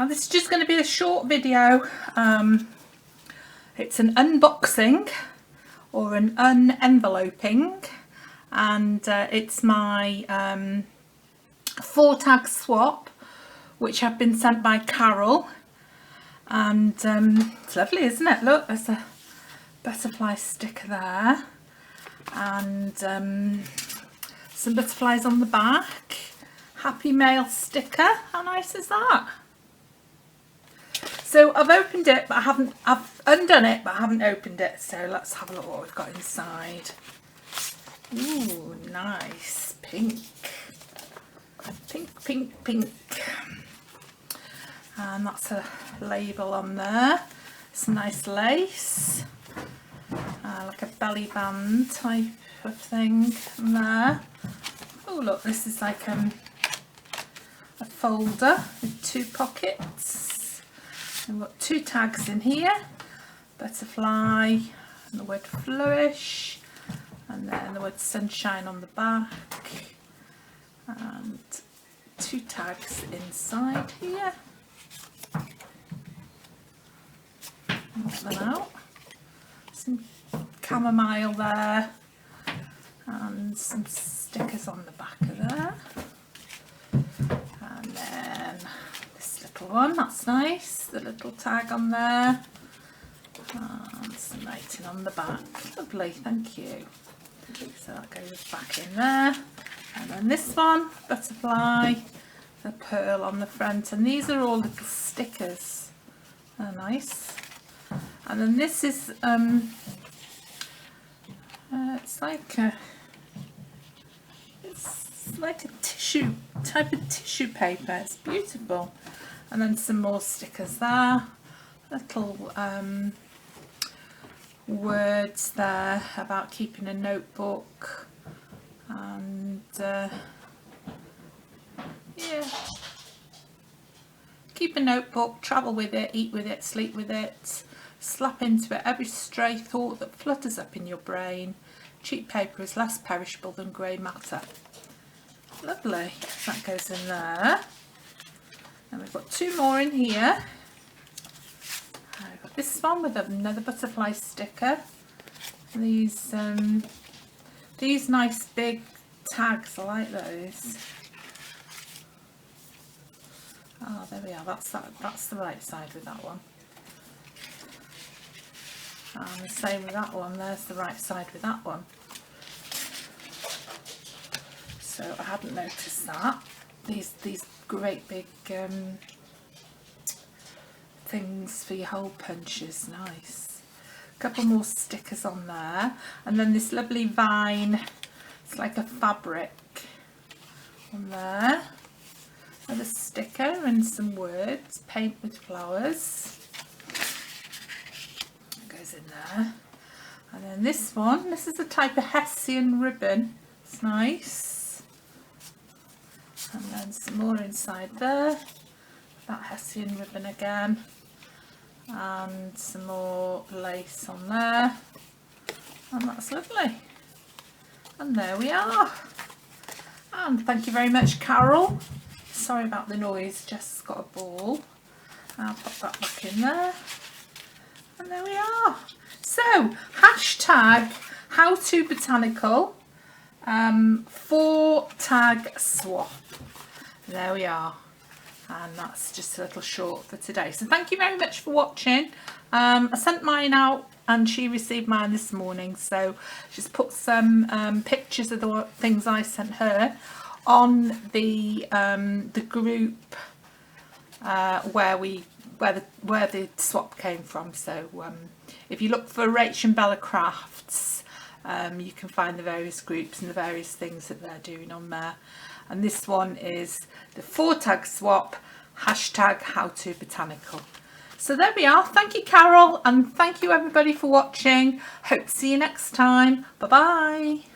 Now this is just going to be a short video. It's an unboxing or an unenveloping, and it's my 4 tag swap which have been sent by Carole, and it's lovely, isn't it? Look, there's a butterfly sticker there, and some butterflies on the back. Happy mail sticker. How nice is that? So I've opened it, but I've undone it, but I haven't opened it. So let's have a look what we've got inside. Ooh, nice pink. Pink, pink, pink. And that's a label on there. Some nice lace. Like a belly band type of thing on there. Oh look, this is like a folder with 2 pockets. And we've got 2 tags in here. Butterfly and the word flourish. And then the word sunshine on the back. And 2 tags inside here. Get them out. Some chamomile there, and some stickers on the back of there, and then this little one, that's nice, the little tag on there, and some writing on the back. Lovely, thank you. So that goes back in there, and then this one, butterfly, the pearl on the front, and these are all little stickers. They're nice. And then this is it's like a tissue type of tissue paper. It's beautiful. And then some more stickers there, little words there about keeping a notebook, and yeah, keep a notebook, travel with it, eat with it, sleep with it. Slap into it every stray thought that flutters up in your brain. Cheap paper is less perishable than grey matter. Lovely. That goes in there. And we've got 2 more in here. I've got this one with another butterfly sticker. These nice big tags. I like those. Oh, there we are. That's the right side with that one. And the same with that one, there's the right side with that one. So I hadn't noticed that. These great big things for your hole punches, nice. A couple more stickers on there, and then this lovely vine, it's like a fabric on there. Another sticker and some words, paint with flowers. In there, and then this one, this is a type of Hessian ribbon, it's nice, and then some more inside there, that Hessian ribbon again, and some more lace on there, and that's lovely. And there we are. And thank you very much, Carole. Sorry about the noise, Jess got a ball. I'll pop that back in there. And there we are. So, hashtag howtobotanical 4 tag swap. There we are. And that's just a little short for today. So thank you very much for watching. I sent mine out and she received mine this morning. So just put some pictures of the things I sent her on the group where the swap came from. So if you look for rachandbellacrafts, you can find the various groups and the various things that they're doing on there. And this one is the 4 tag swap, hashtag howtobotanical. So there we are. Thank you, Carole, and thank you everybody for watching. Hope to see you next time. Bye bye.